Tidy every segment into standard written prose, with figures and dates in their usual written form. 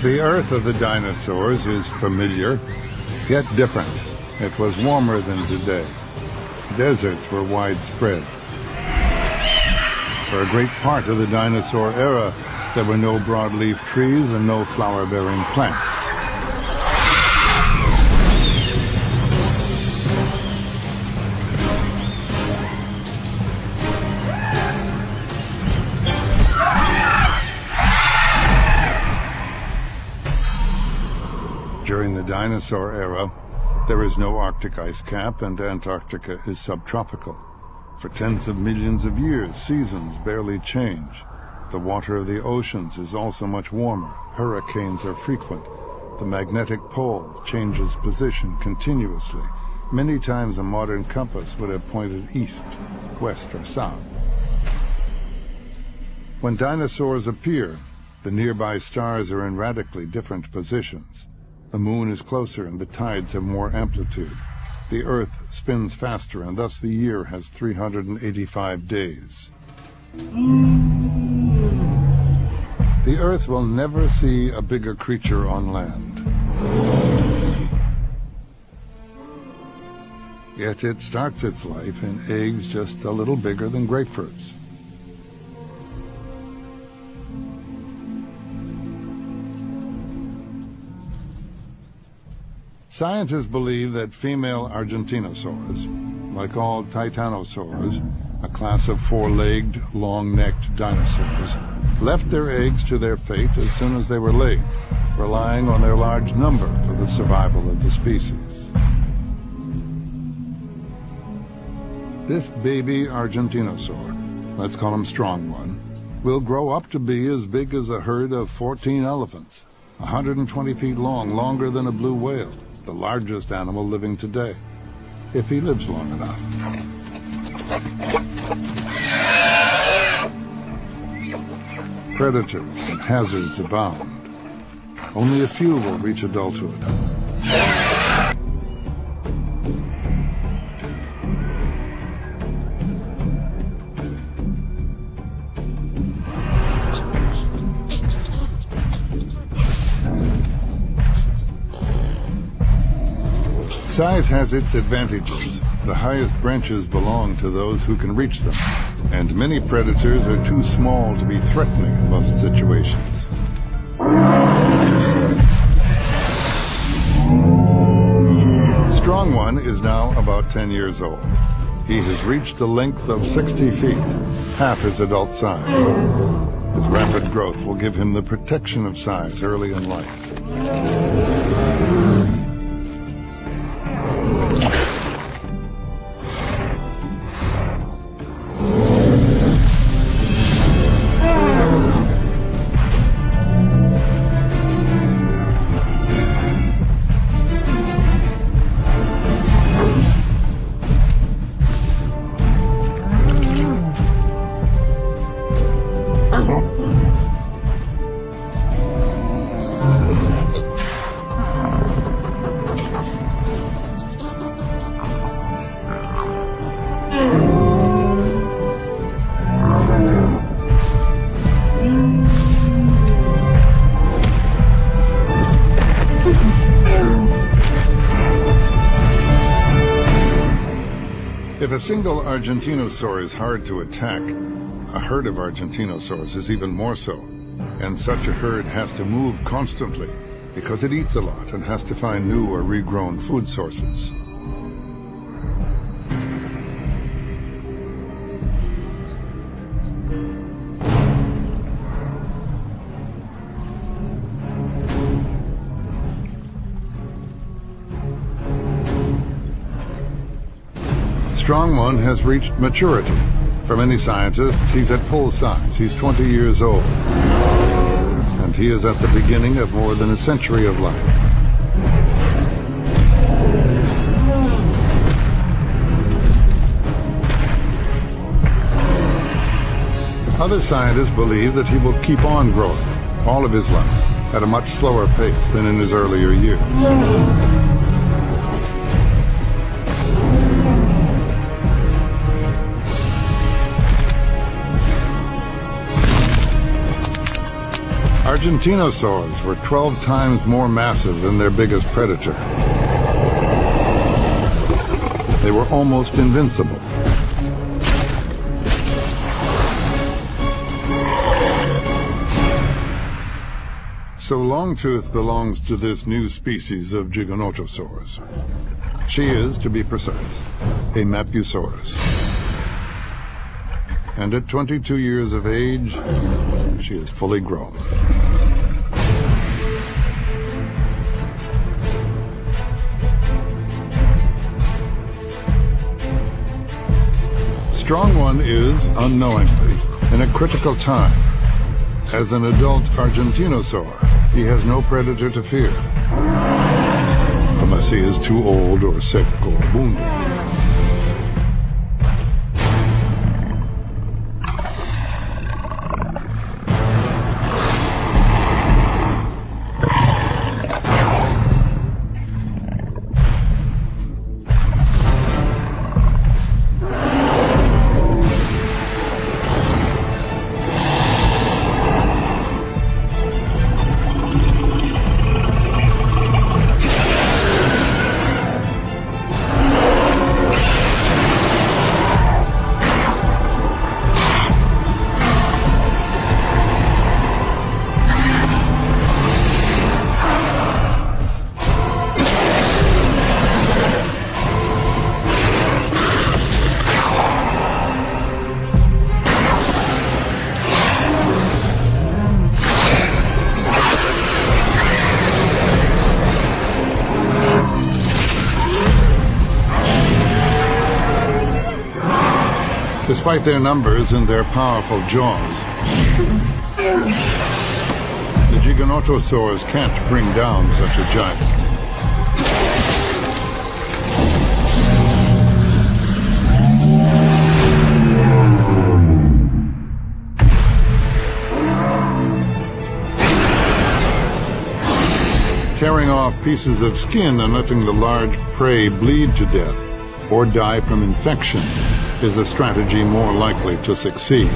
The Earth of the dinosaurs is familiar, yet different. It was warmer than today. Deserts were widespread. For a great part of the dinosaur era, there were no broadleaf trees and no flower-bearing plants. During the dinosaur era, there is no Arctic ice cap and Antarctica is subtropical. For tens of millions of years, seasons barely change. The water of the oceans is also much warmer. Hurricanes are frequent. The magnetic pole changes position continuously. Many times a modern compass would have pointed east, west, or south. When dinosaurs appear, the nearby stars are in radically different positions. The moon is closer and the tides have more amplitude. The Earth spins faster and thus the year has 385 days. The Earth will never see a bigger creature on land. Yet it starts its life in eggs just a little bigger than grapefruits. Scientists believe that female Argentinosaurs, like all titanosaurs, a class of four-legged, long-necked dinosaurs, left their eggs to their fate as soon as they were laid, relying on their large number for the survival of the species. This baby Argentinosaur, let's call him Strong One, will grow up to be as big as a herd of 14 elephants, 120 feet long, longer than a blue whale, the largest animal living today, if he lives long enough. Predators and hazards abound. Only a few will reach adulthood. Size has its advantages. The highest branches belong to those who can reach them, and many predators are too small to be threatening in most situations. Strong One is now about 10 years old. He has reached a length of 60 feet, half his adult size. His rapid growth will give him the protection of size early in life. If a single Argentinosaur is hard to attack, a herd of Argentinosaurs is even more so. And such a herd has to move constantly because it eats a lot and has to find new or regrown food sources. Strong One has reached maturity. For many scientists, he's at full size. He's 20 years old. And he is at the beginning of more than a century of life. Other scientists believe that he will keep on growing all of his life at a much slower pace than in his earlier years. Dinosaurs were 12 times more massive than their biggest predator. They were almost invincible. So Longtooth belongs to this new species of Giganotosaurs. She is, to be precise, a Mapusaurus. And at 22 years of age, she is fully grown. Strong One is, unknowingly, in a critical time. As an adult Argentinosaur, he has no predator to fear, unless he is too old or sick or wounded. Despite their numbers and their powerful jaws, the Giganotosaurs can't bring down such a giant. Tearing off pieces of skin and letting the large prey bleed to death or die from infection is a strategy more likely to succeed.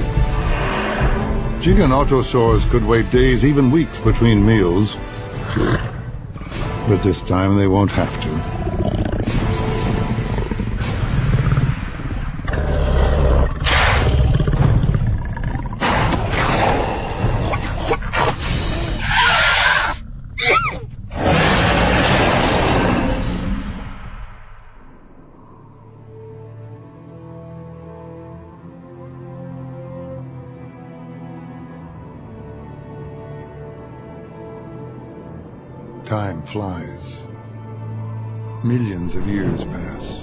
Giganotosaurs could wait days, even weeks between meals, but this time they won't have to. Time flies. Millions of years pass.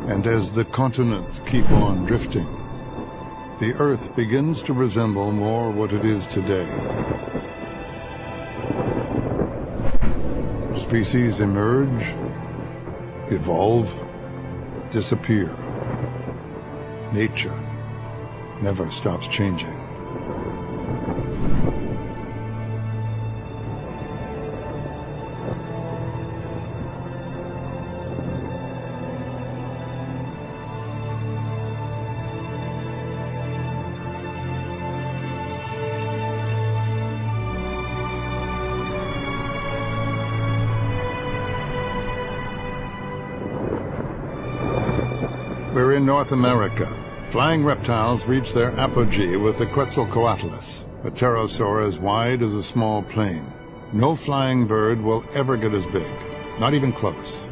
And as the continents keep on drifting, the Earth begins to resemble more what it is today. Species emerge, evolve, disappear. Nature never stops changing. We're in North America. Flying reptiles reach their apogee with the Quetzalcoatlus, a pterosaur as wide as a small plane. No flying bird will ever get as big, not even close.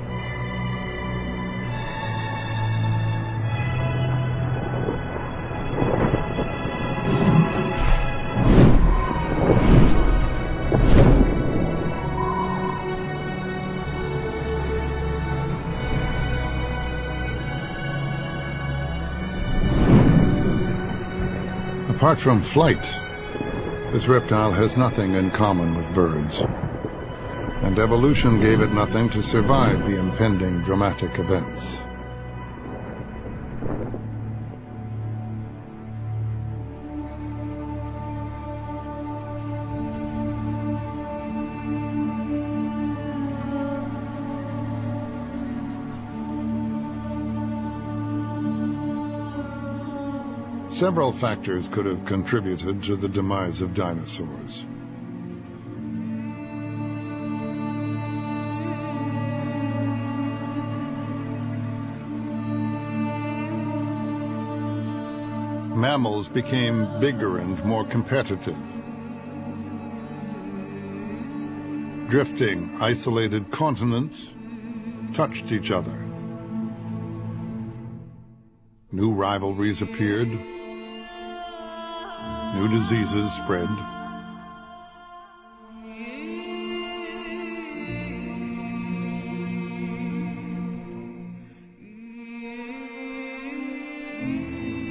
Apart from flight, this reptile has nothing in common with birds, and evolution gave it nothing to survive the impending dramatic events. Several factors could have contributed to the demise of dinosaurs. Mammals became bigger and more competitive. Drifting, isolated continents touched each other. New rivalries appeared. New diseases spread.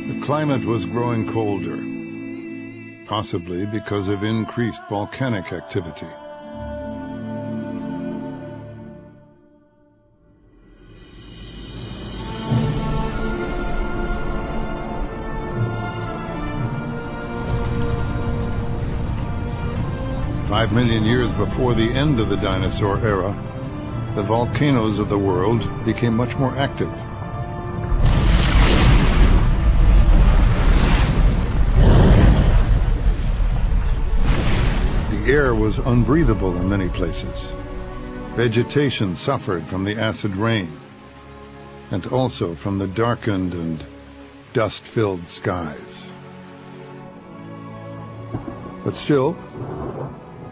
The climate was growing colder, possibly because of increased volcanic activity. Five million years before the end of the dinosaur era, the volcanoes of the world became much more active. The air was unbreathable in many places. Vegetation suffered from the acid rain, and also from the darkened and dust-filled skies. But still,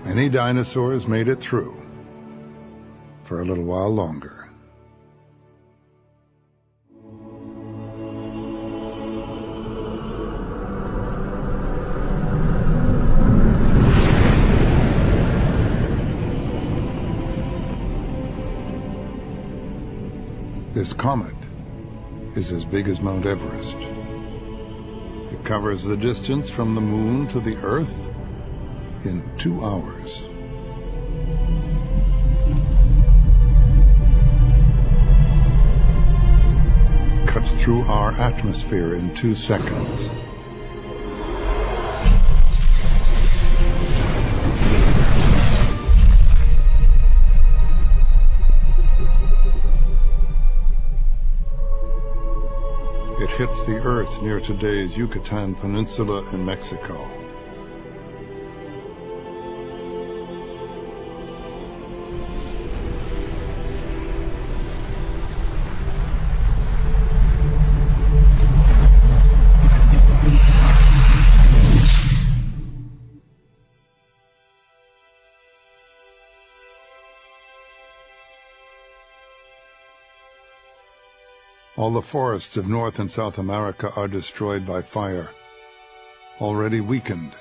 many dinosaurs made it through for a little while longer. This comet is as big as Mount Everest. It covers the distance from the Moon to the Earth in 2 hours. Cuts through our atmosphere in 2 seconds. It hits the Earth near today's Yucatan Peninsula in Mexico. All the forests of North and South America are destroyed by fire. Already weakened,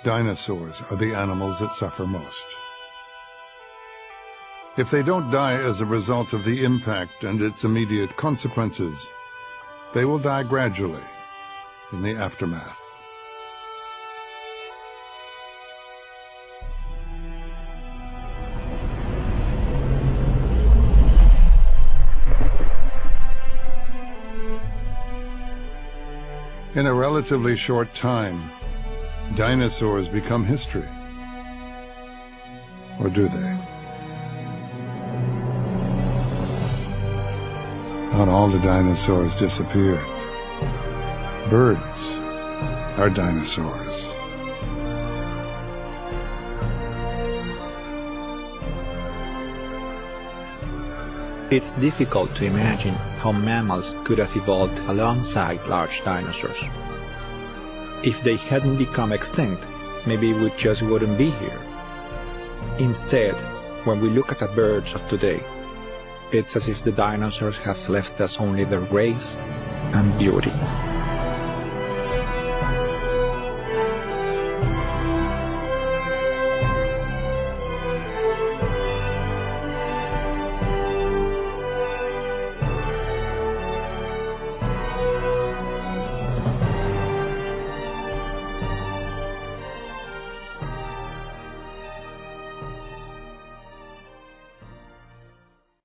dinosaurs are the animals that suffer most. If they don't die as a result of the impact and its immediate consequences, they will die gradually in the aftermath. In a relatively short time, dinosaurs become history. Or do they? Not all the dinosaurs disappeared. Birds are dinosaurs. It's difficult to imagine how mammals could have evolved alongside large dinosaurs. If they hadn't become extinct, maybe we just wouldn't be here. Instead, when we look at the birds of today, it's as if the dinosaurs have left us only their grace and beauty.